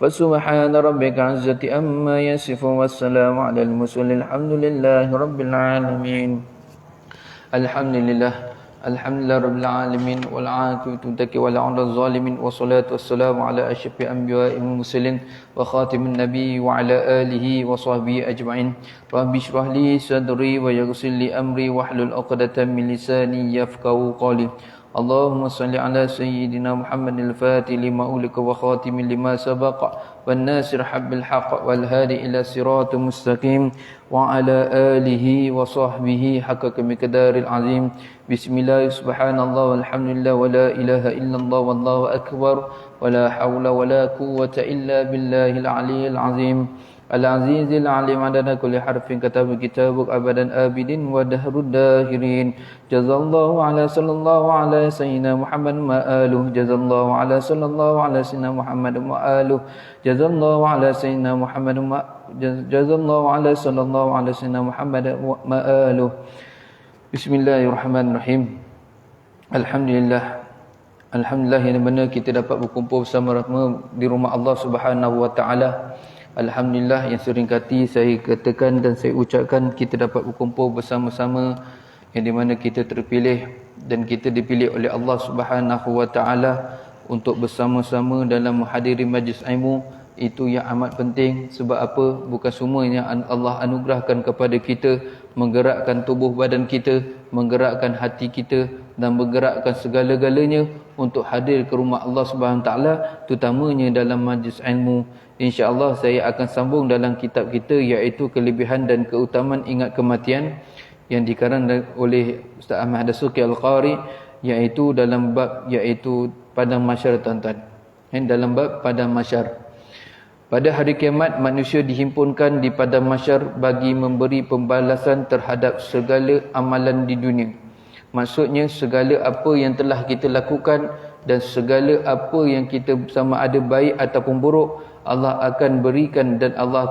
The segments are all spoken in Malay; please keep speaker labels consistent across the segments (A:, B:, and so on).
A: فسبحان ربك عزة أما يصفون والسلام على المرسلين الحمد لله رب العالمين الحمد لله رب العالمين والعاقبة للمتقين ولا عدوان الظالمين والصلاة والسلام على أشرف الأنبياء والمرسلين وخاتم النبي وعلى آله وصحبه أجمعين رب اشرح لي صدري ويسر لي أمري واحلل عقدة من لساني يفقهوا قولي اللهم صل على سيدنا محمد الفاتح لما أغلق وخاتم لما سبق والناصر حب الحق والهادي إلى صراط مستقيم وعلى آله وصحبه حق مقدار العظيم بسم الله سبحان الله والحمد لله ولا إله إلا الله والله أكبر ولا حول ولا قوة إلا بالله العلي العظيم العزيز العليم عدد كل حرف كتب كتابك أبدا آبدين ودهر الداهرين جزا الله على صلى الله على سيدنا محمد وآله جزا الله على صلى الله على سيدنا محمد وآله جزا الله على سيدنا محمد جزا الله على صلى الله على سيدنا محمد وآله بسم الله الرحمن الرحيم Alhamdulillah yang benar kita dapat berkumpul bersama di rumah Allah Subhanahu wa taala. Alhamdulillah yang sering kali saya katakan dan saya ucapkan kita dapat berkumpul bersama-sama yang di mana kita terpilih dan kita dipilih oleh Allah Subhanahu wa taala untuk bersama-sama dalam menghadiri majlis ilmu. Itu yang amat penting. Sebab apa? Bukan semua yang Allah anugerahkan kepada kita menggerakkan tubuh badan kita, menggerakkan hati kita dan menggerakkan segala-galanya untuk hadir ke rumah Allah Subhanahu taala, terutamanya dalam majlis ilmu. InsyaAllah saya akan sambung dalam kitab kita iaitu Kelebihan dan Keutamaan Ingat Kematian yang dikarang oleh Ustaz Ahmad Dasuki Al-Qari, iaitu dalam bab iaitu Padang Mahsyar tuan-tuan. Dalam bab Padang Mahsyar. Pada hari kiamat manusia dihimpunkan di Padang Mahsyar bagi memberi pembalasan terhadap segala amalan di dunia. Maksudnya segala apa yang telah kita lakukan dan segala apa yang kita sama ada baik ataupun buruk, Allah akan berikan dan Allah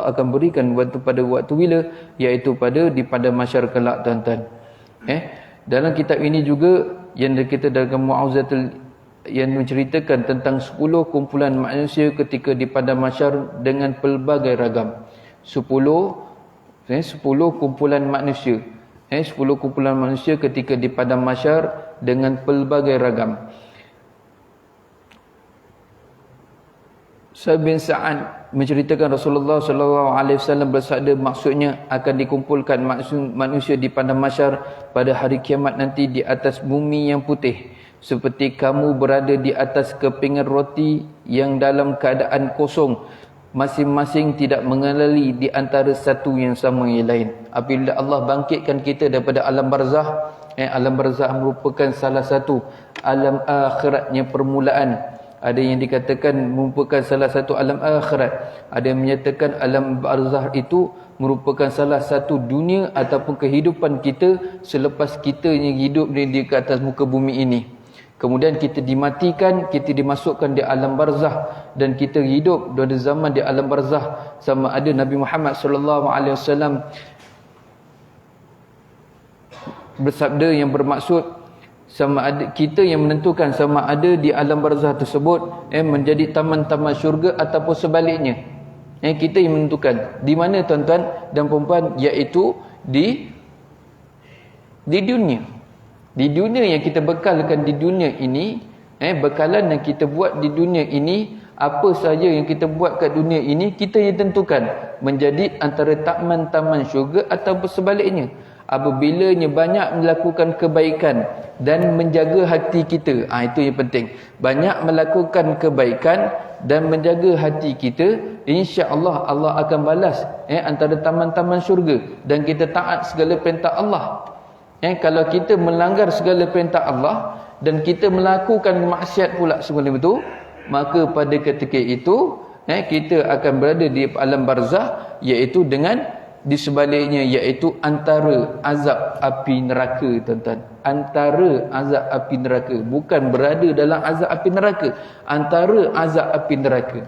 A: akan berikan pada waktu bila, iaitu di Padang Mahsyar kelak tuan-tuan. Dalam kitab ini juga yang kita dalam Mu'awzatul yang menceritakan tentang 10 kumpulan manusia ketika di Padang Mahsyar dengan pelbagai ragam. 10 kumpulan manusia. 10 kumpulan manusia ketika di Padang Mahsyar dengan pelbagai ragam. Sa'ad bin Sa'ad menceritakan Rasulullah SAW bersabda, maksudnya akan dikumpulkan manusia di Padang Mahsyar pada hari kiamat nanti di atas bumi yang putih, seperti kamu berada di atas kepingan roti yang dalam keadaan kosong, masing-masing tidak mengenali di antara satu yang sama yang lain. Apabila Allah bangkitkan kita daripada alam barzah, alam barzah merupakan salah satu alam akhiratnya permulaan. Ada yang dikatakan merupakan salah satu alam akhirat. Ada yang menyatakan alam barzah itu merupakan salah satu dunia ataupun kehidupan kita selepas kita yang hidup di atas muka bumi ini. Kemudian kita dimatikan, kita dimasukkan di alam barzah dan kita hidup pada zaman di alam barzah. Sama ada Nabi Muhammad SAW bersabda yang bermaksud sama ada kita yang menentukan sama ada di alam barzah tersebut menjadi taman-taman syurga ataupun sebaliknya. Kita yang menentukan. Di mana tuan-tuan dan puan-puan? Iaitu di dunia. Di dunia yang kita bekalkan di dunia ini, bekalan yang kita buat di dunia ini, apa saja yang kita buat kat dunia ini, kita yang tentukan menjadi antara taman-taman syurga ataupun sebaliknya. Apabila banyak melakukan kebaikan dan menjaga hati kita, itu yang penting. Banyak melakukan kebaikan dan menjaga hati kita, insya-Allah Allah akan balas antara taman-taman syurga dan kita taat segala perintah Allah. Kalau kita melanggar segala perintah Allah dan kita melakukan maksiat pula sebelum itu, maka pada ketika itu kita akan berada di alam barzah, iaitu dengan di sebaliknya, iaitu antara azab api neraka tuan-tuan. Antara azab api neraka, bukan berada dalam azab api neraka, antara azab api neraka.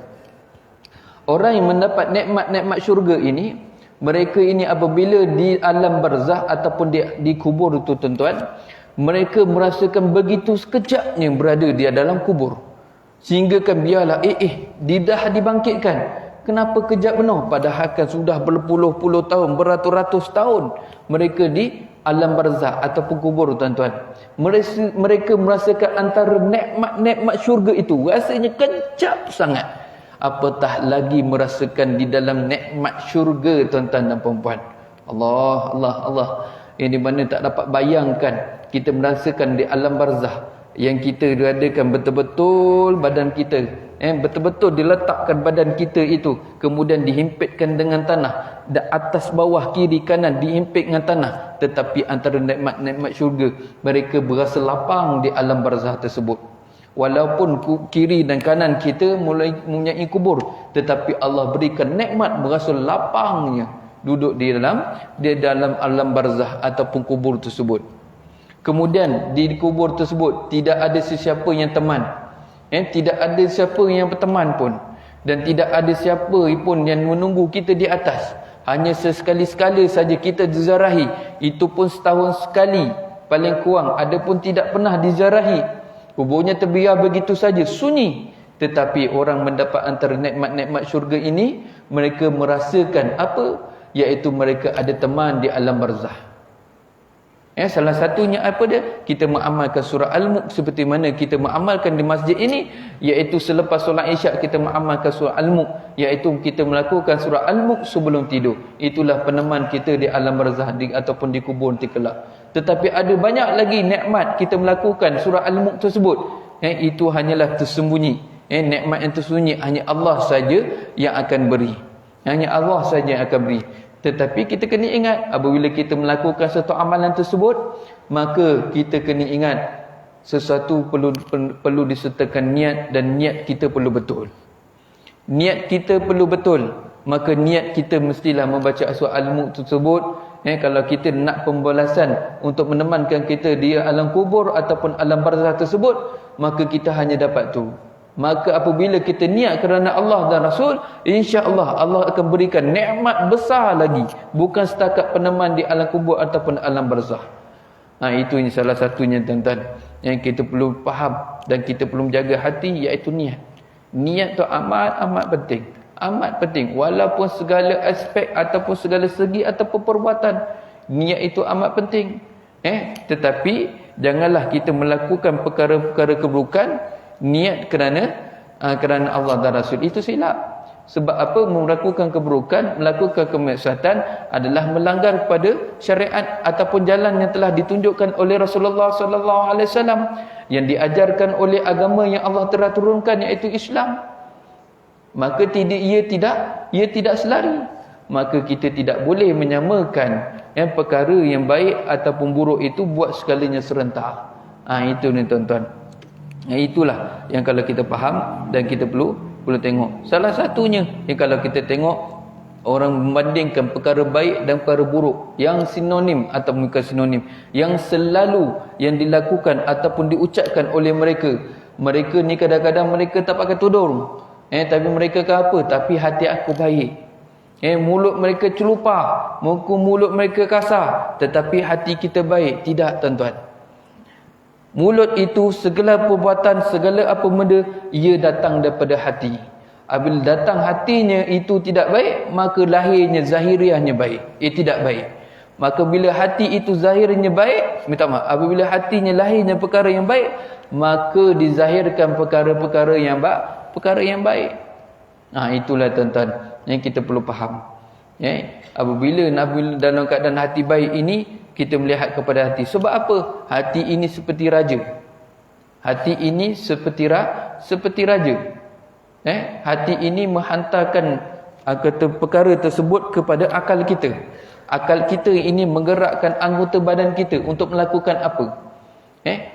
A: Orang yang mendapat nikmat-nikmat syurga ini, mereka ini apabila di alam barzah ataupun di kubur itu tuan-tuan, mereka merasakan begitu sekejapnya berada di dalam kubur. Sehingga kan biarlah dah dibangkitkan. Kenapa kejap benar? Padahal kan sudah berpuluh-puluh tahun, beratus-ratus tahun mereka di alam barzah ataupun kubur, tuan-tuan. Mereka merasakan antara nikmat-nikmat syurga itu rasanya kejap sangat. Apatah lagi merasakan di dalam nikmat syurga, tuan-tuan dan puan-puan. Allah, Allah, Allah. Yang di mana tak dapat bayangkan kita merasakan di alam barzah yang kita beradakan betul-betul badan kita, betul-betul diletakkan badan kita itu, kemudian dihimpitkan dengan tanah, dan atas bawah kiri kanan dihimpit dengan tanah, tetapi antara nikmat-nikmat syurga mereka berasa lapang di alam barzah tersebut. Walaupun kiri dan kanan kita mempunyai kubur, tetapi Allah berikan nikmat berasa lapangnya duduk di dalam alam barzah ataupun kubur tersebut. Kemudian di kubur tersebut tidak ada sesiapa yang teman, tidak ada siapa yang berteman pun, dan tidak ada siapa pun yang menunggu kita di atas. Hanya sesekali-sekala saja kita dizarahi, itu pun setahun sekali paling kurang, ada pun tidak pernah dizarahi. Kuburnya terbiar begitu saja, sunyi. Tetapi orang mendapat antara nikmat-nikmat syurga ini, mereka merasakan apa? Iaitu mereka ada teman di alam barzah. Salah satunya apa dia? Kita mengamalkan surah Al-Mulk seperti mana kita mengamalkan di masjid ini, iaitu selepas solat Isyak kita mengamalkan surah Al-Mulk, iaitu kita melakukan surah Al-Mulk sebelum tidur. Itulah peneman kita di alam barzah ataupun di kubur nanti kelak. Tetapi ada banyak lagi nikmat kita melakukan surah Al-Mulk tersebut. Itu hanyalah tersembunyi. Nikmat yang tersembunyi hanya Allah saja yang akan beri. Hanya Allah saja yang akan beri. Tetapi kita kena ingat, apabila kita melakukan satu amalan tersebut, maka kita kena ingat sesuatu perlu disertakan niat, dan niat kita perlu betul. Niat kita perlu betul. Maka niat kita mestilah membaca surah Al-Mulk tersebut. Kalau kita nak pembalasan untuk menemankan kita di alam kubur ataupun alam barzah tersebut, maka kita hanya dapat tu. Maka apabila kita niat kerana Allah dan Rasul, insya-Allah Allah akan berikan nikmat besar lagi, bukan setakat peneman di alam kubur ataupun alam barzah. Itu salah satunya, tuan-tuan, yang kita perlu faham dan kita perlu menjaga hati, iaitu niat. Niat tu amat penting. Amat penting, walaupun segala aspek ataupun segala segi ataupun perbuatan, niat itu amat penting. Tetapi janganlah kita melakukan perkara-perkara keburukan niat kerana Allah dan Rasul. Itu silap. Sebab apa? Melakukan keburukan, melakukan kemaksiatan adalah melanggar kepada syariat ataupun jalan yang telah ditunjukkan oleh Rasulullah sallallahu alaihi wasallam, yang diajarkan oleh agama yang Allah telah turunkan, iaitu Islam. Maka ia tidak selari. Maka kita tidak boleh menyamakan perkara yang baik ataupun buruk itu buat segalanya serentak. Itu ni, tuan-tuan. Itulah yang kalau kita faham dan kita perlu tengok. Salah satunya yang kalau kita tengok, orang membandingkan perkara baik dan perkara buruk yang sinonim atau bukan sinonim, yang selalu yang dilakukan ataupun diucapkan oleh mereka. Mereka ni kadang-kadang mereka tak pakai tudung, tapi mereka ke apa? Tapi hati aku baik. Mulut mereka celupar, mulut mereka kasar, tetapi hati kita baik. Tidak, tuan-tuan. Mulut itu segala perbuatan, segala apa benda, ia datang daripada hati. Apabila datang hatinya itu tidak baik, maka lahirnya zahiriahnya baik. Ia tidak baik. Maka bila hati itu zahirnya baik, apabila hatinya lahirnya perkara yang baik, maka dizahirkan perkara-perkara yang baik. Itulah, tuan-tuan, yang kita perlu faham. Apabila dalam keadaan hati baik ini, kita melihat kepada hati. Sebab apa? Hati ini seperti raja. Hati ini seperti raja. Hati ini menghantarkan perkara tersebut kepada akal kita. Akal kita ini menggerakkan anggota badan kita untuk melakukan apa?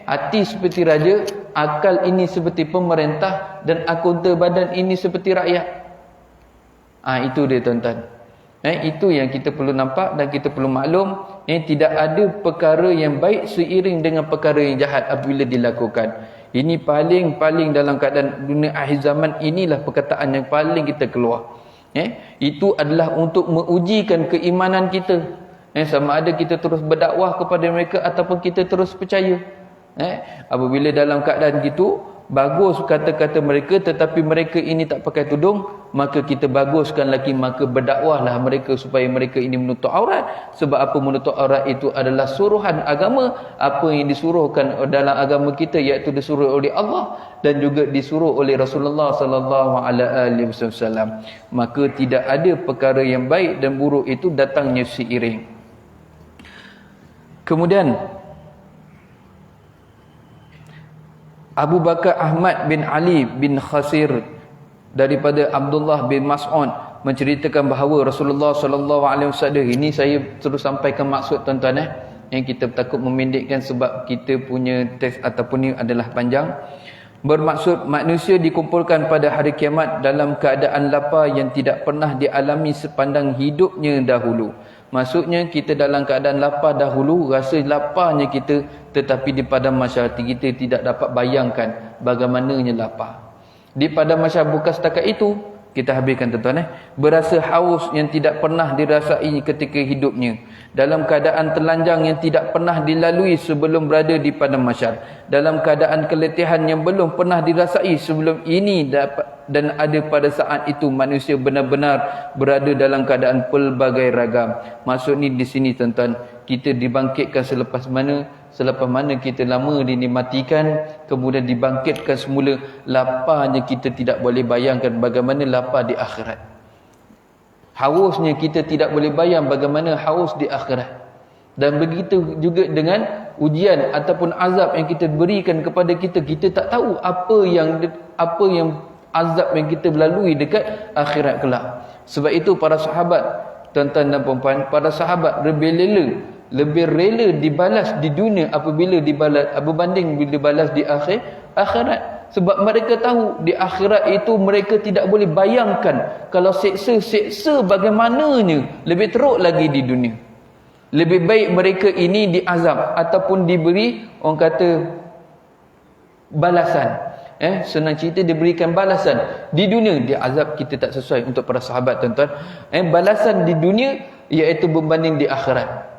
A: Hati seperti raja, akal ini seperti pemerintah, dan anggota badan ini seperti rakyat. Itu dia, tuan-tuan. Itu yang kita perlu nampak dan kita perlu maklum. Tidak ada perkara yang baik seiring dengan perkara yang jahat apabila dilakukan. Ini paling dalam keadaan dunia akhir zaman, inilah perkataan yang paling kita keluar. Itu adalah untuk mengujikan keimanan kita. Sama ada kita terus berdakwah kepada mereka ataupun kita terus percaya. Apabila dalam keadaan gitu, bagus kata-kata mereka tetapi mereka ini tak pakai tudung, maka kita baguskan lagi, maka berdakwahlah mereka supaya mereka ini menutup aurat. Sebab apa menutup aurat itu adalah suruhan agama, apa yang disuruhkan dalam agama kita, iaitu disuruh oleh Allah dan juga disuruh oleh Rasulullah sallallahu alaihi wasallam. Maka tidak ada perkara yang baik dan buruk itu datangnya seiring. Kemudian Abu Bakar Ahmad bin Ali bin Khasir daripada Abdullah bin Mas'ud menceritakan bahawa Rasulullah sallallahu alaihi wasallam, ini saya terus sampaikan maksud tuan-tuan yang kita takut memendekkan sebab kita punya teks ataupun ni adalah panjang. Bermaksud manusia dikumpulkan pada hari kiamat dalam keadaan lapar yang tidak pernah dialami sepandang hidupnya dahulu. Maksudnya kita dalam keadaan lapar dahulu, rasa laparnya kita, tetapi di padang mahsyar kita tidak dapat bayangkan bagaimananya lapar. Di padang mahsyar bukan setakat itu, kita habiskan tuan-tuan berasa haus yang tidak pernah dirasai ketika hidupnya, dalam keadaan telanjang yang tidak pernah dilalui sebelum berada di padang mahsyar, dalam keadaan keletihan yang belum pernah dirasai sebelum ini, dan ada pada saat itu manusia benar-benar berada dalam keadaan pelbagai ragam. Maksud ni di sini tuan-tuan, kita dibangkitkan selepas mana kita lama dinikmatikan, kemudian dibangkitkan semula. Laparnya kita tidak boleh bayangkan bagaimana lapar di akhirat. Hausnya kita tidak boleh bayang bagaimana haus di akhirat. Dan begitu juga dengan ujian ataupun azab yang kita berikan kepada kita, kita tak tahu apa yang azab yang kita lalui dekat akhirat kelak. Sebab itu para sahabat, tuan-tuan dan puan-puan, para sahabat lebih rela dibalas di dunia apabila dibalas berbanding bila dibalas di akhirat. Sebab mereka tahu di akhirat itu mereka tidak boleh bayangkan kalau seksa bagaimananya, lebih teruk lagi di dunia. Lebih baik mereka ini diazab ataupun diberi orang kata balasan. Senang cerita diberikan balasan di dunia. Dia azab kita tak sesuai untuk para sahabat tuan-tuan. Balasan di dunia iaitu berbanding di akhirat.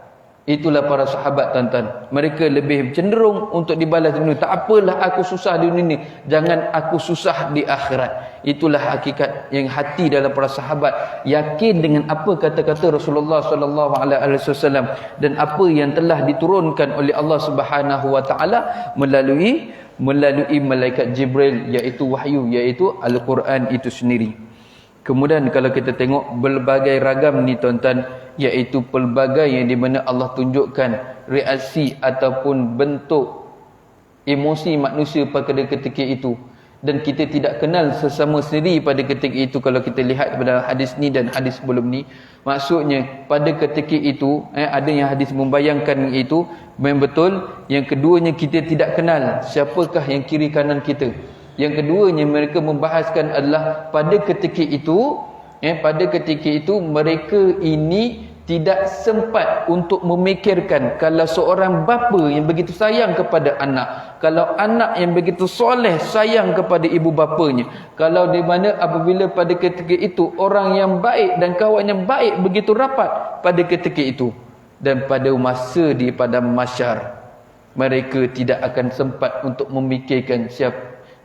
A: Itulah para sahabat tuan-tuan. Mereka lebih cenderung untuk dibalas di dunia. Tak apalah aku susah di dunia ni, jangan aku susah di akhirat. Itulah hakikat yang hati dalam para sahabat, yakin dengan apa kata-kata Rasulullah sallallahu alaihi wasallam dan apa yang telah diturunkan oleh Allah Subhanahu wa taala melalui malaikat Jibril, iaitu wahyu, iaitu Al-Quran itu sendiri. Kemudian kalau kita tengok berbagai ragam ni tuan-tuan, iaitu pelbagai yang di mana Allah tunjukkan reaksi ataupun bentuk emosi manusia pada ketika itu, dan kita tidak kenal sesama sendiri pada ketika itu. Kalau kita lihat pada hadis ni dan hadis sebelum ni, maksudnya pada ketika itu ada yang hadis membayangkan itu memang betul. Yang keduanya, kita tidak kenal siapakah yang kiri kanan kita. Yang keduanya, mereka membahaskan adalah pada ketika itu mereka ini tidak sempat untuk memikirkan kalau seorang bapa yang begitu sayang kepada anak, kalau anak yang begitu soleh sayang kepada ibu bapanya, kalau di mana apabila pada ketika itu orang yang baik dan kawan yang baik begitu rapat pada ketika itu, dan pada masa di padang mahsyar mereka tidak akan sempat untuk memikirkan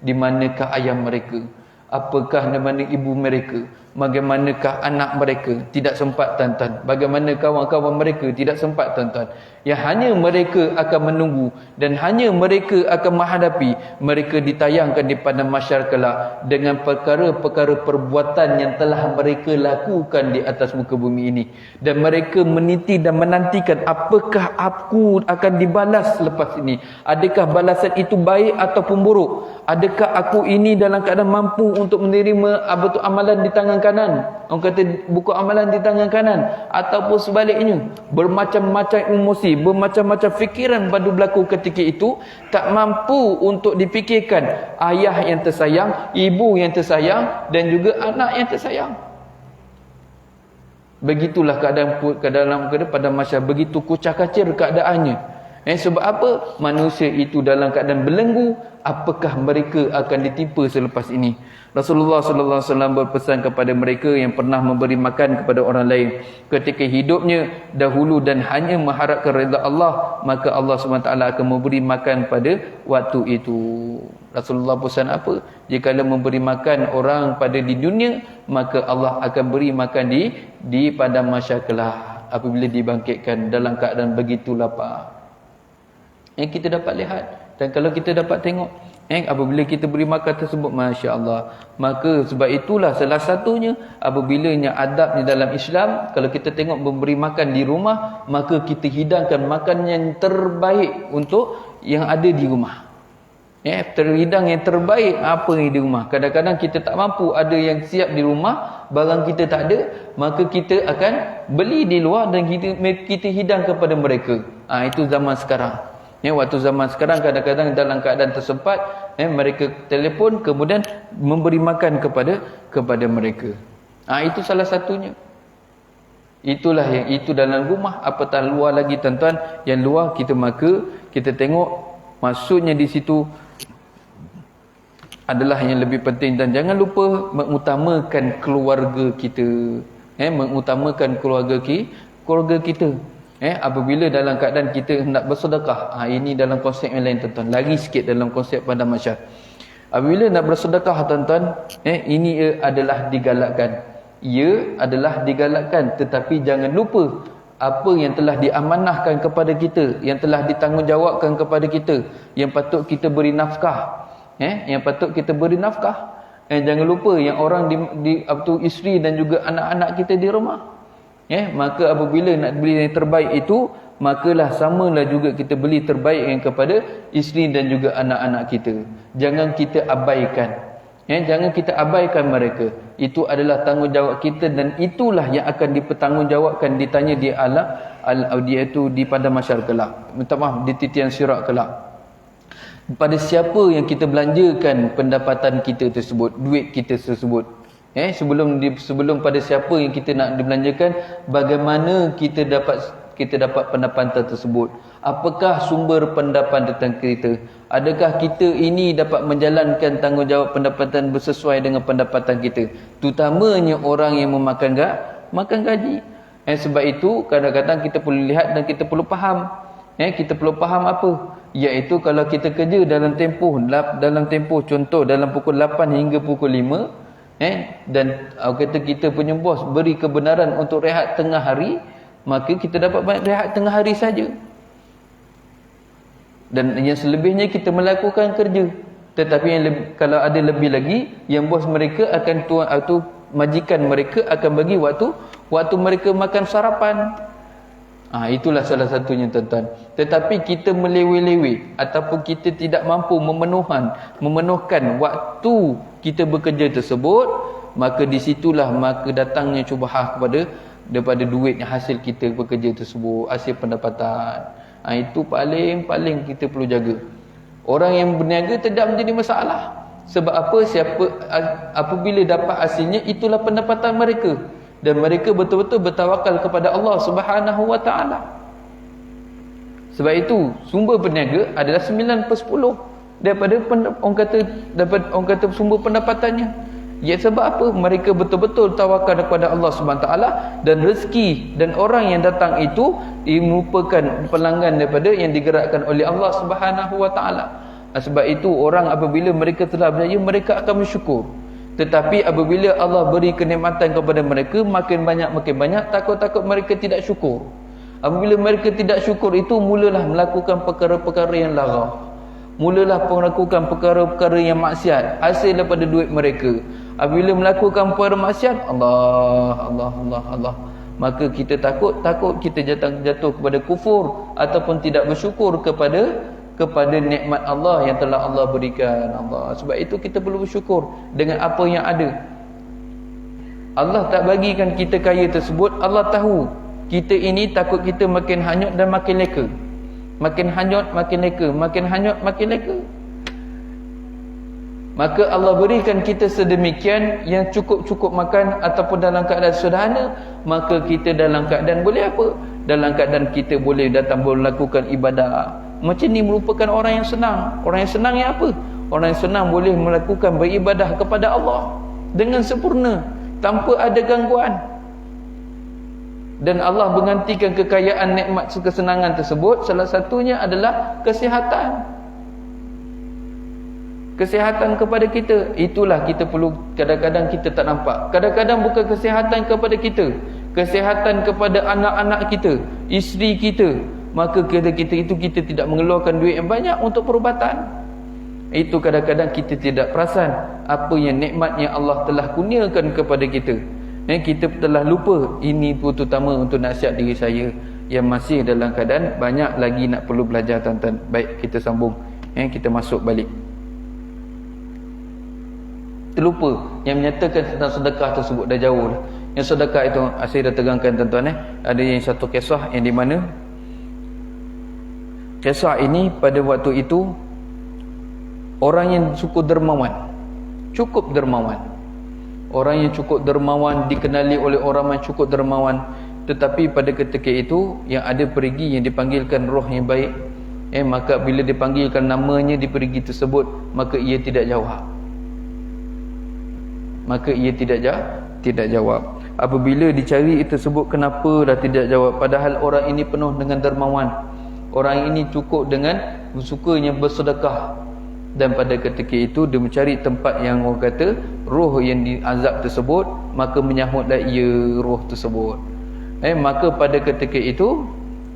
A: di manakah ayah mereka, apakah nama ibu mereka, bagaimanakah anak mereka, tidak sempat tuan-tuan. Bagaimana kawan-kawan mereka, tidak sempat tuan-tuan. Yang hanya mereka akan menunggu dan hanya mereka akan menghadapi, mereka ditayangkan di padang mahsyar kelak dengan perkara-perkara perbuatan yang telah mereka lakukan di atas muka bumi ini, dan mereka meniti dan menantikan apakah aku akan dibalas selepas ini. Adakah balasan itu baik ataupun buruk? Adakah aku ini dalam keadaan mampu untuk menerima amalan di tangan kanan, orang kata buku amalan di tangan kanan, ataupun sebaliknya. Bermacam-macam emosi, bermacam-macam fikiran pada berlaku ketika itu, tak mampu untuk dipikirkan ayah yang tersayang, ibu yang tersayang, dan juga anak yang tersayang. Begitulah keadaan pada mahsyar, begitu kucak kacir keadaannya. Sebab apa? Manusia itu dalam keadaan belenggu, apakah mereka akan ditimpa selepas ini? Rasulullah sallallahu alaihi wasallam berpesan kepada mereka yang pernah memberi makan kepada orang lain ketika hidupnya dahulu dan hanya mengharapkan redha Allah, maka Allah SWT akan memberi makan pada waktu itu. Rasulullah pesan apa? Jika memberi makan orang pada di dunia, maka Allah akan beri makan di padang mahsyar kelak apabila dibangkitkan dalam keadaan begitu lapar. Yang kita dapat lihat, dan kalau kita dapat tengok, apabila kita beri makan tersebut, Masya Allah, maka sebab itulah salah satunya apabila adabnya dalam Islam, kalau kita tengok memberi makan di rumah, maka kita hidangkan makanan yang terbaik untuk yang ada di rumah. Terhidang yang terbaik apa yang di rumah. Kadang-kadang kita tak mampu, ada yang siap di rumah, barang kita tak ada, maka kita akan beli di luar dan kita hidang kepada mereka. Itu zaman sekarang. Waktu zaman sekarang kadang-kadang dalam keadaan tersempat, mereka telefon kemudian memberi makan kepada mereka. Itu salah satunya. Itulah yang itu dalam rumah, apatah luar lagi tuan-tuan. Yang luar kita tengok maksudnya di situ adalah yang lebih penting, dan jangan lupa mengutamakan keluarga kita. Mengutamakan keluarga kita. Apabila dalam keadaan kita hendak bersedekah, ini dalam konsep yang lain tuan-tuan, lagi sikit dalam konsep pada masyarakat. Apabila nak bersedekah tuan-tuan, ini adalah digalakkan. Ia adalah digalakkan, tetapi jangan lupa apa yang telah diamanahkan kepada kita, yang telah ditanggungjawabkan kepada kita, yang patut kita beri nafkah. Yang patut kita beri nafkah. Jangan lupa yang orang di isteri dan juga anak-anak kita di rumah. Maka apabila nak beli yang terbaik itu, makalah samalah juga kita beli terbaik yang kepada isteri dan juga anak-anak kita. Jangan kita abaikan. Jangan kita abaikan mereka. Itu adalah tanggungjawab kita, dan itulah yang akan dipertanggungjawabkan, ditanya di alam dia itu di pada mahsyar kelak. Minta maaf, di titian sirat kelak. Pada siapa yang kita belanjakan pendapatan kita tersebut, duit kita tersebut. Sebelum pada siapa yang kita nak dibelanjakan, bagaimana kita dapat pendapatan tersebut? Apakah sumber pendapatan kita? Adakah kita ini dapat menjalankan tanggungjawab pendapatan bersesuai dengan pendapatan kita? Terutamanya orang yang makan gaji. Sebab itu kadang-kadang kita perlu lihat dan kita perlu faham. Kita perlu faham apa? Iaitu kalau kita kerja dalam tempoh contoh dalam pukul 8 hingga pukul 5, dan kata kita punya bos beri kebenaran untuk rehat tengah hari, maka kita dapat rehat tengah hari saja. Dan yang selebihnya kita melakukan kerja. Tetapi kalau ada lebih lagi, yang bos mereka akan atau majikan mereka akan bagi waktu mereka makan sarapan. Itulah salah satunya tuan-tuan. Tetapi kita melewe-lewe ataupun kita tidak mampu memenuhkan waktu kita bekerja tersebut, maka disitulah datangnya cubahah daripada duit yang hasil kita bekerja tersebut, hasil pendapatan. Itu paling kita perlu jaga. Orang yang berniaga tidak menjadi masalah. Sebab apa? Apabila dapat hasilnya, itulah pendapatan mereka. Dan mereka betul-betul bertawakal kepada Allah Subhanahu wa taala. Sebab itu sumber berniaga adalah 9/10 daripada orang kata sumber pendapatannya. Ya, sebab apa? Mereka betul-betul tawakal kepada Allah Subhanahu wa taala, dan rezeki dan orang yang datang itu merupakan pelanggan daripada yang digerakkan oleh Allah Subhanahu wa taala. Sebab itu orang apabila mereka telah berjaya, mereka akan bersyukur. Tetapi apabila Allah beri kenikmatan kepada mereka, makin banyak, takut-takut mereka tidak syukur. Apabila mereka tidak syukur itu, mulalah melakukan perkara-perkara yang lara. Mulalah melakukan perkara-perkara yang maksiat hasil daripada duit mereka. Apabila melakukan perkara maksiat, Allah, maka kita takut kita jatuh kepada kufur ataupun tidak bersyukur kepada nikmat Allah yang telah Allah berikan. Sebab itu kita perlu bersyukur dengan apa yang ada. Allah tak bagikan kita kaya tersebut. Allah tahu kita ini takut kita makin hanyut dan makin leka. Makin hanyut, makin leka. Makin hanyut, makin leka. Maka Allah berikan kita sedemikian yang cukup makan ataupun dalam keadaan sederhana, maka kita dalam keadaan boleh apa? dalam keadaan kita boleh datang melakukan ibadah. Macam ni merupakan orang yang senang. Orang yang senang yang apa? Orang yang senang boleh melakukan beribadah kepada Allah dengan sempurna, tanpa ada gangguan. Dan Allah menggantikan kekayaan nikmat kesenangan tersebut, salah satunya adalah kesihatan. Kesihatan kepada kita. Itulah kita perlu, kadang-kadang kita tak nampak. Kadang-kadang bukan kesihatan kepada kita, kesihatan kepada anak-anak kita, isteri kita. Maka kita tidak mengeluarkan duit yang banyak untuk perubatan. Itu kadang-kadang kita tidak perasan apa yang nikmat yang Allah telah kurniakan kepada kita. Kita telah lupa. Ini pun terutama untuk nasihat diri saya yang masih dalam keadaan banyak lagi nak perlu belajar, tuan-tuan. Baik, kita sambung. Kita masuk balik. Terlupa yang menyatakan tentang sedekah tersebut dah jauh. Yang sedekah itu saya dah terangkan, tuan-tuan. Ada yang satu kisah yang di mana kisah ini pada waktu itu orang yang cukup dermawan. Orang yang cukup dermawan, dikenali oleh orang yang cukup dermawan. Tetapi pada ketika itu yang ada perigi yang dipanggilkan roh yang baik. Maka bila dipanggilkan namanya di perigi tersebut, maka ia tidak jawab. Tidak jawab. Apabila dicari tersebut, kenapa dah tidak jawab? Padahal orang ini penuh dengan dermawan. Orang ini cukup dengan sukanya bersedekah. Dan pada ketika itu dia mencari tempat yang orang kata roh yang diazab tersebut, maka menyahutlah ia roh tersebut. Maka pada ketika itu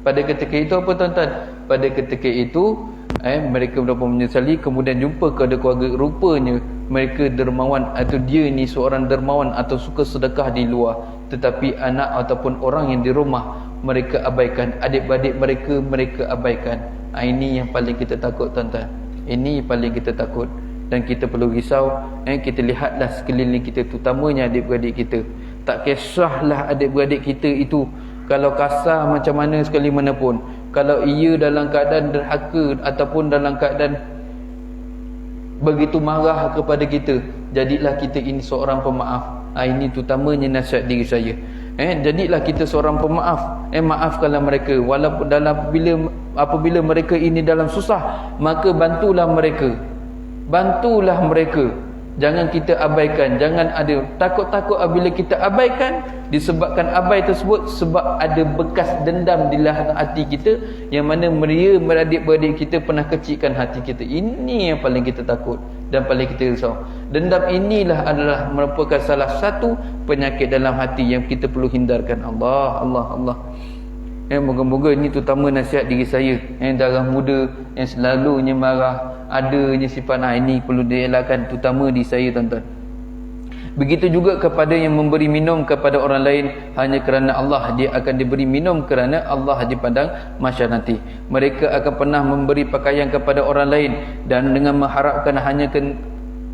A: apa, tuan-tuan? Pada ketika itu mereka berapa menyesali, kemudian jumpa kepada keluarga, rupanya mereka dermawan, atau dia ni seorang dermawan atau suka sedekah di luar, tetapi anak ataupun orang yang di rumah mereka abaikan, adik-beradik mereka abaikan. Ini yang paling kita takut, tuan-tuan. Ini paling kita takut. Dan kita perlu risau. Kita lihatlah sekeliling kita, terutamanya adik-beradik kita. Tak kisahlah adik-beradik kita itu kalau kasar macam mana sekali mana pun, kalau ia dalam keadaan derhaka ataupun dalam keadaan begitu marah kepada kita, jadilah kita ini seorang pemaaf. Ini terutamanya nasihat diri saya. Jadilah kita seorang pemaaf. Maafkanlah mereka walaupun apabila mereka ini dalam susah, maka bantulah mereka. Jangan kita abaikan. Jangan ada takut-takut apabila kita abaikan, disebabkan abai tersebut sebab ada bekas dendam di dalam hati kita, yang mana beradik-beradik kita pernah kecilkan hati kita. Ini yang paling kita takut dan paling kita risau. Dendam inilah adalah merupakan salah satu penyakit dalam hati yang kita perlu hindarkan. Allah. Moga-moga ini terutama nasihat diri saya darah muda yang selalunya marah, adanya sifat ini perlu dielakkan, terutama di saya, tuan-tuan. Begitu juga kepada yang memberi minum kepada orang lain hanya kerana Allah, dia akan diberi minum kerana Allah dipandang mahsyar nanti. Mereka akan pernah memberi pakaian kepada orang lain dan dengan mengharapkan hanya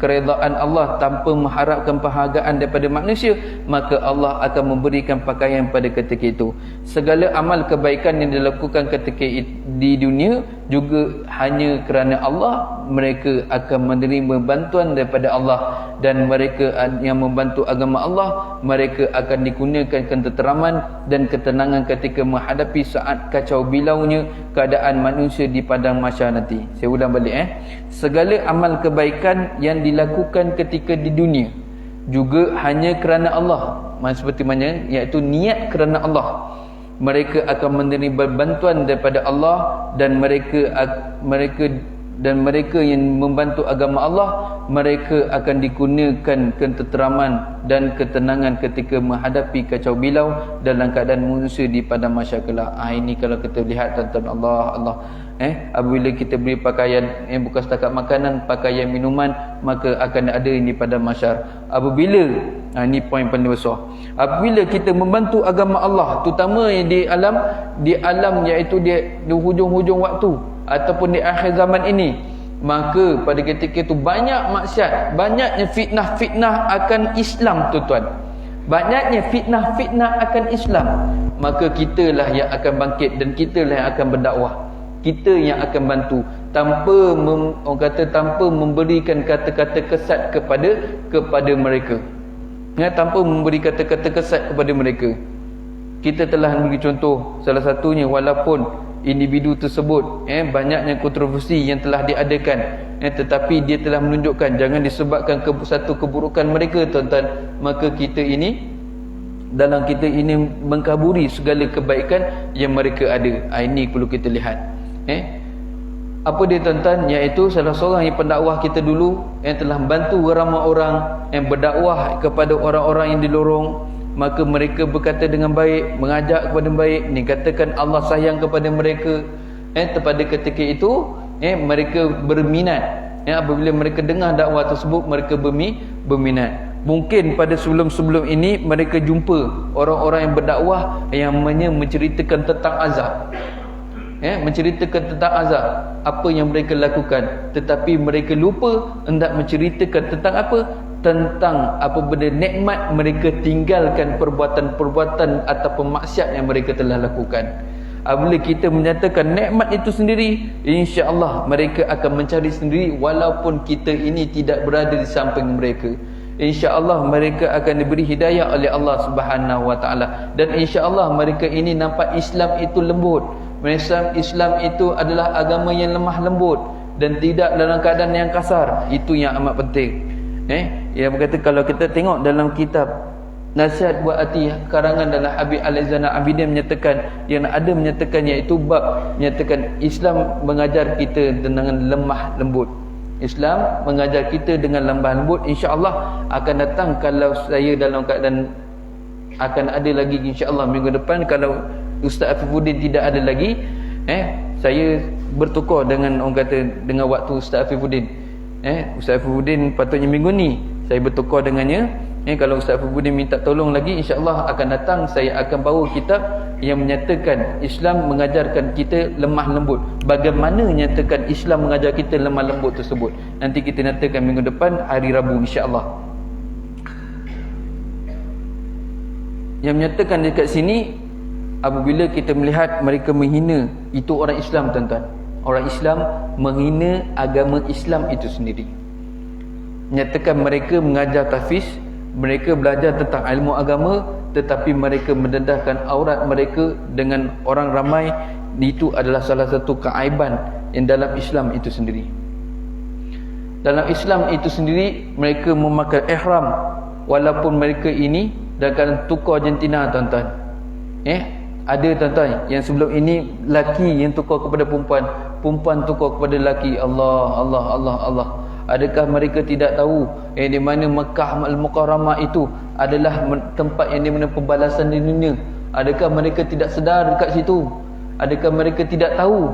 A: keredaan Allah tanpa mengharapkan penghargaan daripada manusia, maka Allah akan memberikan pakaian pada ketika itu. Segala amal kebaikan yang dilakukan ketika di dunia juga hanya kerana Allah, mereka akan menerima bantuan daripada Allah, dan mereka yang membantu agama Allah, mereka akan dikurniakan ketenteraman dan ketenangan ketika menghadapi saat kacau bilaunya keadaan manusia di padang mahsyar nanti. Saya ulang balik. Segala amal kebaikan yang dilakukan ketika di dunia juga hanya kerana Allah, seperti mana, iaitu niat kerana Allah, mereka akan menerima bantuan daripada Allah, dan mereka yang membantu agama Allah, mereka akan dikurniakan ketenteraman dan ketenangan ketika menghadapi kacau bilau dalam keadaan manusia di padang mahsyar kelak. Ini kalau kita lihat, tuan-tuan, Allah. Apabila kita beri pakaian, bukan setakat makanan, pakaian, minuman, maka akan ada ini pada mahsyar. Apabila, ini poin paling besar, apabila kita membantu agama Allah, terutama di alam iaitu di hujung-hujung waktu ataupun di akhir zaman ini, maka pada ketika itu banyak maksiat, banyaknya fitnah-fitnah akan Islam, tuan-tuan. Banyaknya fitnah-fitnah akan Islam, maka kitalah yang akan bangkit dan kitalah yang akan berdakwah. Kita yang akan bantu tanpa tanpa memberikan kata-kata kesat kepada mereka. Tanpa memberi kata-kata kesat kepada mereka. kita telah beri contoh, salah satunya walaupun individu tersebut banyaknya kontroversi yang telah diadakan, tetapi dia telah menunjukkan jangan disebabkan satu keburukan mereka tuan-tuan, maka kita ini dalam kita ini mengkaburi segala kebaikan yang mereka ada. Ini perlu kita lihat. Apa dia tuan-tuan? Iaitu salah seorang yang pendakwah kita dulu yang telah membantu ramai orang yang berdakwah kepada orang-orang yang di lorong, maka mereka berkata dengan baik, mengajak kepada baik, katakan Allah sayang kepada mereka. Pada ketika itu mereka berminat. Apabila mereka dengar dakwah tersebut, mereka berminat. Mungkin pada sebelum-sebelum ini mereka jumpa orang-orang yang berdakwah yang menceritakan tentang azab, menceritakan tentang azab, apa yang mereka lakukan, tetapi mereka lupa hendak menceritakan tentang apa? Tentang apa benda nikmat mereka tinggalkan perbuatan-perbuatan ataupun maksiat yang mereka telah lakukan. Apabila kita menyatakan nikmat itu sendiri, insya-Allah mereka akan mencari sendiri walaupun kita ini tidak berada di samping mereka. InsyaAllah mereka akan diberi hidayah oleh Allah Subhanahu Wa Taala, dan insyaAllah mereka ini nampak Islam itu lembut. Islam itu adalah agama yang lemah lembut dan tidak dalam keadaan yang kasar. Itu yang amat penting. Ia berkata, kalau kita tengok dalam kitab Nasihat Buat Hati karangan dalam Habib Al-Zainal Abidin menyatakan, yang ada menyatakan, iaitu bab menyatakan Islam mengajar kita dengan lemah lembut. Islam mengajar kita dengan lemah lembut. InsyaAllah akan datang, kalau saya dalam keadaan akan ada lagi insyaAllah minggu depan, kalau Ustaz Afifuddin tidak ada lagi, saya bertukar dengan orang kata dengan waktu Ustaz Afifuddin. Ustaz Afifuddin patutnya minggu ni saya bertukar dengannya. Kalau Ustaz Afifuddin minta tolong lagi, insyaAllah akan datang, saya akan bawa kitab yang menyatakan Islam mengajarkan kita lemah lembut. Bagaimana menyatakan Islam mengajar kita lemah lembut tersebut, nanti kita nyatakan minggu depan hari Rabu insyaAllah. Yang menyatakan dekat sini, apabila kita melihat mereka menghina, itu orang Islam tuan-tuan. Orang Islam menghina agama Islam itu sendiri. Menyatakan mereka mengajar tahfiz, mereka belajar tentang ilmu agama, tetapi mereka mendedahkan aurat mereka dengan orang ramai. Itu adalah salah satu keaiban yang dalam Islam itu sendiri. Dalam Islam itu sendiri mereka memakai ihram walaupun mereka ini dalam tukar jantina tuan-tuan. Ada tuan-tuan yang sebelum ini laki yang tukar kepada perempuan, perempuan tukar kepada laki. Allah. Adakah mereka tidak tahu di mana Mekah Al-Mukarramah itu adalah tempat yang di mana pembalasan di dunia? Adakah mereka tidak sedar dekat situ? Adakah mereka tidak tahu?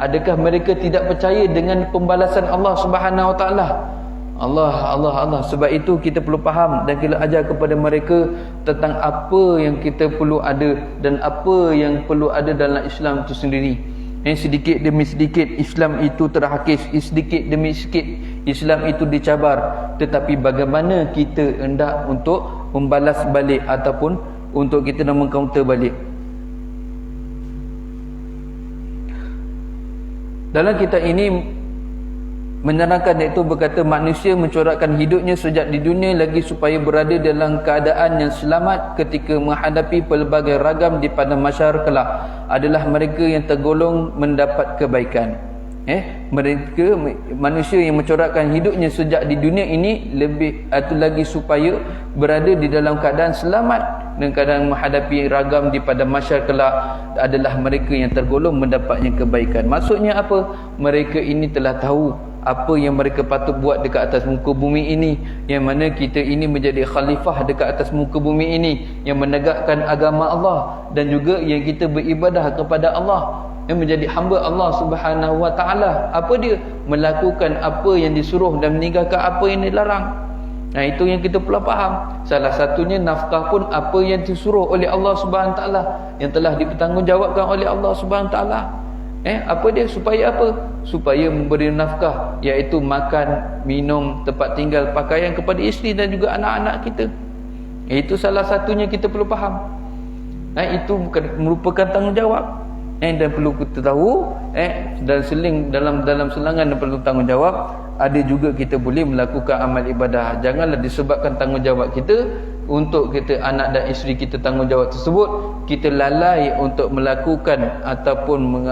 A: Adakah mereka tidak percaya dengan pembalasan Allah Subhanahu Wa Taala? Allah. Sebab itu kita perlu faham dan kita ajar kepada mereka tentang apa yang kita perlu ada dan apa yang perlu ada dalam Islam itu sendiri. Sedikit demi sedikit Islam itu terhakis, sedikit demi sedikit Islam itu dicabar, tetapi bagaimana kita hendak untuk membalas balik ataupun untuk kita nak mengcounter balik. Dalam kitab ini menerangkan, iaitu berkata manusia mencorakkan hidupnya sejak di dunia lagi supaya berada dalam keadaan yang selamat ketika menghadapi pelbagai ragam di padang mahsyar kelak adalah mereka yang tergolong mendapat kebaikan. Mereka manusia yang mencorakkan hidupnya sejak di dunia ini lebih atau lagi supaya berada di dalam keadaan selamat dan keadaan menghadapi ragam di padang mahsyar kelak adalah mereka yang tergolong mendapatnya kebaikan. Maksudnya apa? Mereka ini telah tahu apa yang mereka patut buat dekat atas muka bumi ini, yang mana kita ini menjadi khalifah dekat atas muka bumi ini, yang menegakkan agama Allah, dan juga yang kita beribadah kepada Allah, yang menjadi hamba Allah Subhanahu Wa Taala. Apa dia? Melakukan apa yang disuruh dan meninggalkan apa yang dilarang. Itu yang kita perlu faham. Salah satunya nafkah pun apa yang disuruh oleh Allah Subhanahu Wa Taala, yang telah dipertanggungjawabkan oleh Allah Subhanahu Wa Taala. Apa dia? Supaya apa? Supaya memberi nafkah, iaitu makan, minum, tempat tinggal, pakaian kepada isteri dan juga anak-anak kita. Itu salah satunya kita perlu faham. Itu merupakan tanggungjawab. Dan perlu kita tahu, dan dalam selangan dan perlu tanggungjawab, ada juga kita boleh melakukan amal ibadah. Janganlah disebabkan tanggungjawab kita, untuk kita anak dan isteri kita tanggungjawab tersebut, kita lalai untuk melakukan ataupun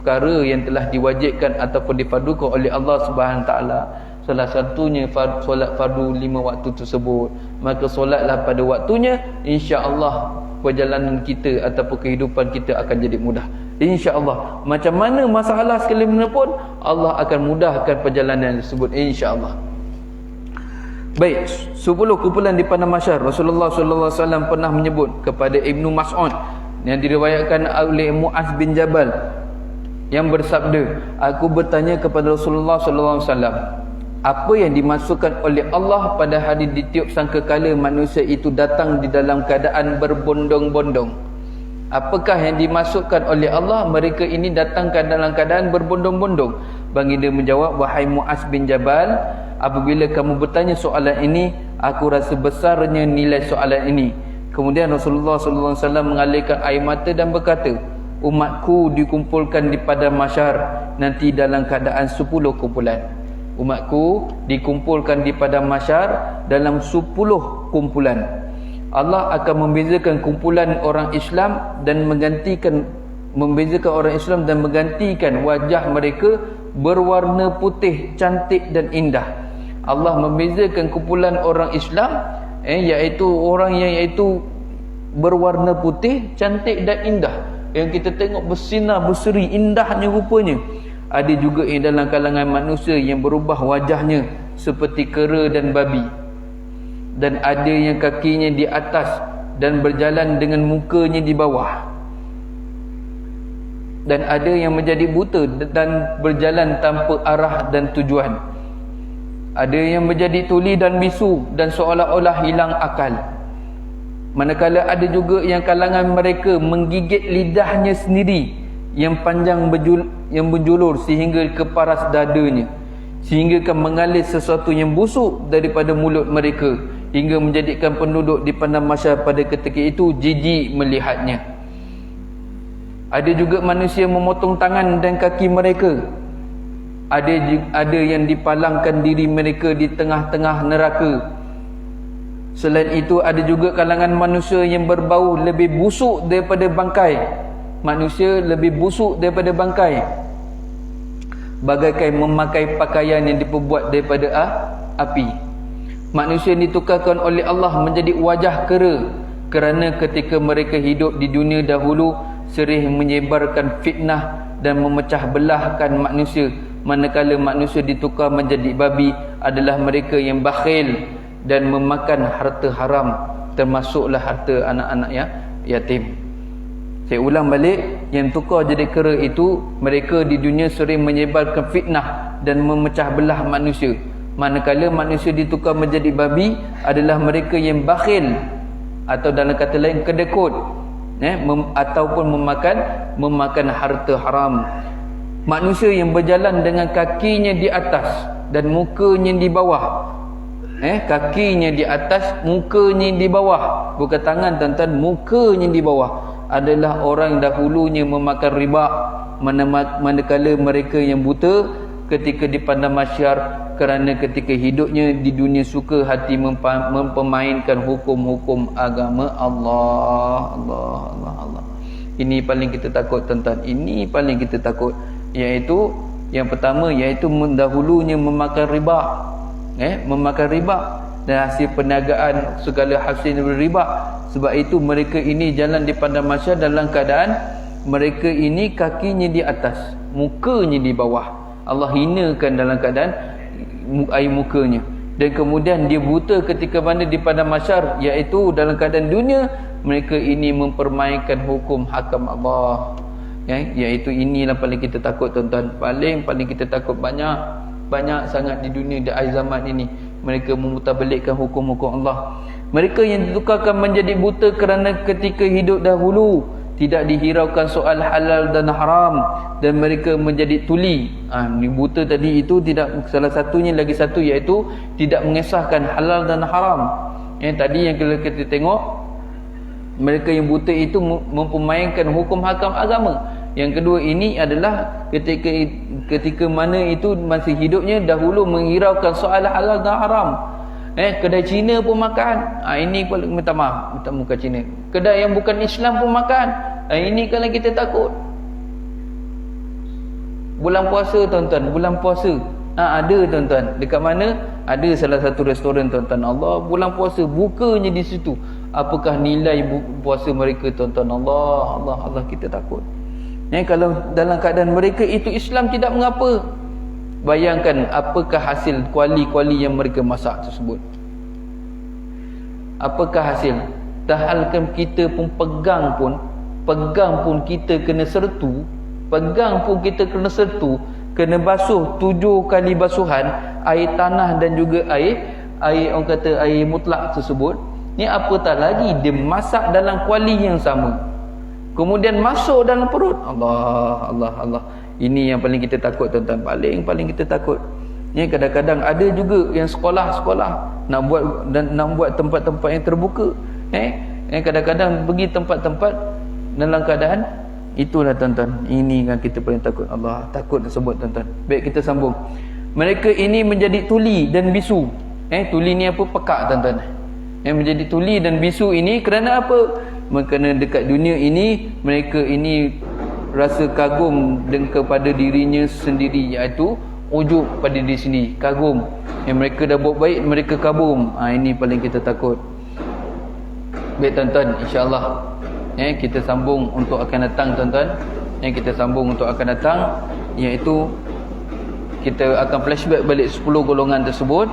A: perkara yang telah diwajibkan ataupun difardukan oleh Allah Subhanahu Wa Taala. Salah satunya solat fardu 5 waktu tersebut. Maka solatlah pada waktunya, insya-Allah perjalanan kita ataupun kehidupan kita akan jadi mudah. InsyaAllah. Macam mana masalah sekali mana pun, Allah akan mudahkan perjalanan tersebut, insyaAllah. Baik, 10 kumpulan di padang mahsyar. Rasulullah SAW pernah menyebut kepada Ibnu Mas'ud, yang diriwayatkan oleh Muaz bin Jabal, yang bersabda, aku bertanya kepada Rasulullah SAW, apa yang dimasukkan oleh Allah pada hari ditiup sangkakala manusia itu datang di dalam keadaan berbondong-bondong? Apakah yang dimasukkan oleh Allah mereka ini datang dalam keadaan berbondong-bondong? Baginda menjawab, wahai Muaz bin Jabal, apabila kamu bertanya soalan ini, aku rasa besarnya nilai soalan ini. Kemudian Rasulullah SAW mengalirkan air mata dan berkata, umatku dikumpulkan di padang mahsyar nanti dalam keadaan 10 kumpulan. Umatku dikumpulkan di padang mahsyar dalam 10 kumpulan. Allah akan membezakan kumpulan orang Islam dan menggantikan wajah mereka berwarna putih, cantik dan indah. Allah membezakan kumpulan orang Islam iaitu orang yang berwarna putih, cantik dan indah, yang kita tengok bersinar berseri, indahnya rupanya. Ada juga yang dalam kalangan manusia yang berubah wajahnya seperti kera dan babi, dan ada yang kakinya di atas dan berjalan dengan mukanya di bawah, dan ada yang menjadi buta dan berjalan tanpa arah dan tujuan. Ada yang menjadi tuli dan bisu dan seolah-olah hilang akal. Manakala ada juga yang kalangan mereka menggigit lidahnya sendiri yang panjang yang menjulur sehingga ke paras dadanya, sehingga akan mengalir sesuatu yang busuk daripada mulut mereka, hingga menjadikan penduduk di padang mahsyar pada ketika itu jijik melihatnya. Ada juga manusia memotong tangan dan kaki mereka. Ada yang dipalangkan diri mereka di tengah-tengah neraka. Selain itu, ada juga kalangan manusia yang berbau lebih busuk daripada bangkai. Manusia lebih busuk daripada bangkai, bagaikan memakai pakaian yang diperbuat daripada api. Manusia ditukarkan oleh Allah menjadi wajah kera, kerana ketika mereka hidup di dunia dahulu sering menyebarkan fitnah dan memecah belahkan manusia. Manakala manusia ditukar menjadi babi adalah mereka yang bakhil dan memakan harta haram, termasuklah harta anak-anak yatim. Saya ulang balik, yang tukar jadi kera itu mereka di dunia sering menyebarkan fitnah dan memecah belah manusia. Manakala manusia ditukar menjadi babi adalah mereka yang bakhil, atau dalam kata lain kedekut, ataupun memakan harta haram. Manusia yang berjalan dengan kakinya di atas dan mukanya di bawah. Kakinya di atas, mukanya di bawah. Bukan tangan tuan-tuan, mukanya di bawah, adalah orang dahulunya memakan riba. Manakala mereka yang buta ketika di padang mahsyar, kerana ketika hidupnya di dunia suka hati mempermainkan hukum-hukum agama Allah. Ini paling kita takut tuan-tuan. Ini paling kita takut, iaitu yang pertama, iaitu dahulunya memakan riba. Memakan riba dan hasil perniagaan segala hasil riba. Sebab itu mereka ini jalan di padang mahsyar dalam keadaan mereka ini kakinya di atas, mukanya di bawah. Allah hinakan dalam keadaan air mukanya. Dan kemudian dia buta ketika mana di padang mahsyar, iaitu dalam keadaan dunia mereka ini mempermainkan hukum hakam Allah. Iaitu inilah paling kita takut tuan-tuan. Paling kita takut. Banyak sangat di dunia di akhir zaman ini mereka memutarbalikkan hukum-hukum Allah. Mereka yang ditukarkan menjadi buta kerana ketika hidup dahulu tidak dihiraukan soal halal dan haram, dan mereka menjadi tuli. Ni buta tadi itu tidak, salah satunya lagi satu, iaitu tidak mengesahkan halal dan haram. Tadi yang kita tengok, mereka yang buta itu mempermainkan hukum hakam agama. Yang kedua ini adalah ketika mana itu masih hidupnya dahulu menghiraukan soal halal dan haram. Kedai Cina pun makan. Ini kalau minta maaf, minta muka Cina. Kedai yang bukan Islam pun makan. Ini kalau kita takut. Bulan puasa tuan-tuan, bulan puasa. Ada tuan-tuan. Dekat mana? Ada salah satu restoran tuan-tuan. Allah, bulan puasa bukanya di situ. Apakah nilai puasa mereka tuan-tuan? Allah, kita takut. Kalau dalam keadaan mereka itu Islam tidak mengapa. Bayangkan apakah hasil kuali-kuali yang mereka masak tersebut. Apakah hasil? Tahalkan kita pun pegang pun kita kena sertu. Pegang pun kita kena sertu. Kena basuh 7 kali basuhan. Air tanah dan juga air orang kata air mutlak tersebut. Ni apatah lagi dia masak dalam kuali yang sama. Kemudian masuk dalam perut. Allah. Ini yang paling kita takut tuan-tuan. Paling kita takut. Ni kadang-kadang ada juga yang sekolah-sekolah nak buat tempat-tempat yang terbuka. Kadang-kadang pergi tempat-tempat dalam keadaan itulah tuan-tuan. Ini yang kita paling takut. Allah, takut tersebut tuan-tuan. Baik, kita sambung. Mereka ini menjadi tuli dan bisu. Tuli ni apa? Pekak tuan-tuan. Menjadi tuli dan bisu ini kerana apa? Kerana dekat dunia ini mereka ini rasa kagum kepada dirinya sendiri, iaitu ujub pada diri sendiri, kagum. Yang mereka dah buat baik, mereka kagum. Ini paling kita takut. Baik tuan-tuan, insya-Allah kita sambung untuk akan datang tuan-tuan. Kita sambung untuk akan datang, iaitu kita akan flashback balik 10 golongan tersebut.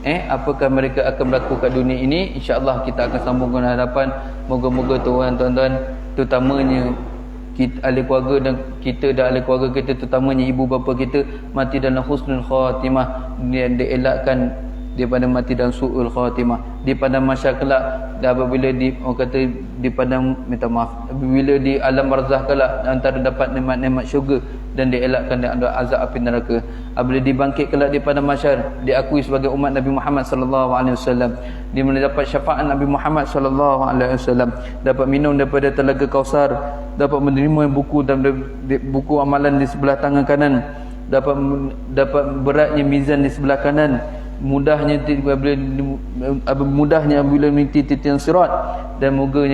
A: Apakah mereka akan berlaku kat dunia ini, insya-Allah kita akan sambung ke hadapan. Moga-moga tuan-tuan, terutamanya kita, ahli keluarga dan kita dan ahli keluarga kita, terutamanya ibu bapa kita, mati dalam husnul khatimah, dielakkan daripada mati dalam su'ul khatimah. Di padang mahsyar kelak, apabila orang kata di padang, minta maaf, apabila di alam barzah kelak, antara dapat nikmat-nikmat syurga dan dielakkan dari azab api neraka. Apabila dibangkit kelak di padang mahsyar, diakui sebagai umat Nabi Muhammad sallallahu alaihi wasallam, dia mendapat syafaat Nabi Muhammad sallallahu alaihi wasallam, dapat minum daripada telaga Kausar, dapat menerima buku dan buku amalan di sebelah tangan kanan, dapat beratnya mizan di sebelah kanan, mudahnya bila meniti titian sirat, dan moga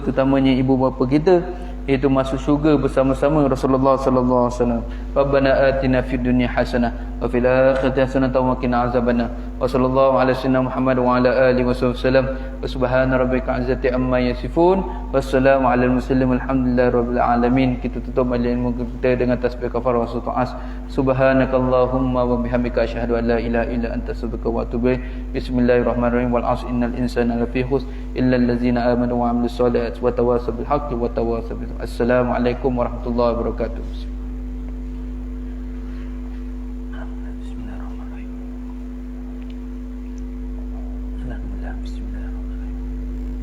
A: terutamanya ibu bapa kita itu masuk syurga bersama-sama Rasulullah sallallahu alaihi wasallam. Rabbana atina fid dunya hasanah wa fil akhirati hasanah wa qina azabannar. Wa sallallahu ala sayyidina Muhammad wa ala alihi wasallam. Wa subhana rabbika izzati amma yasifun. Wassalamu ala al-mursalin walhamdulillahi rabbil alamin. Kita tutup majlis ilmu kita dengan tasbih kafarah wa sutu'as. Subhanakallahumma wa bihamdika asyhadu an la ilaha illa anta astaghfiruka wa atubu ilaik. Bismillahirrahmanirrahim. Wal 'asri innal insana lafi khusr illa allazina amanu wa 'amilus solihati wa tawassaw bil haqqi wa tawassaw bis. Assalamualaikum warahmatullahi wabarakatuh.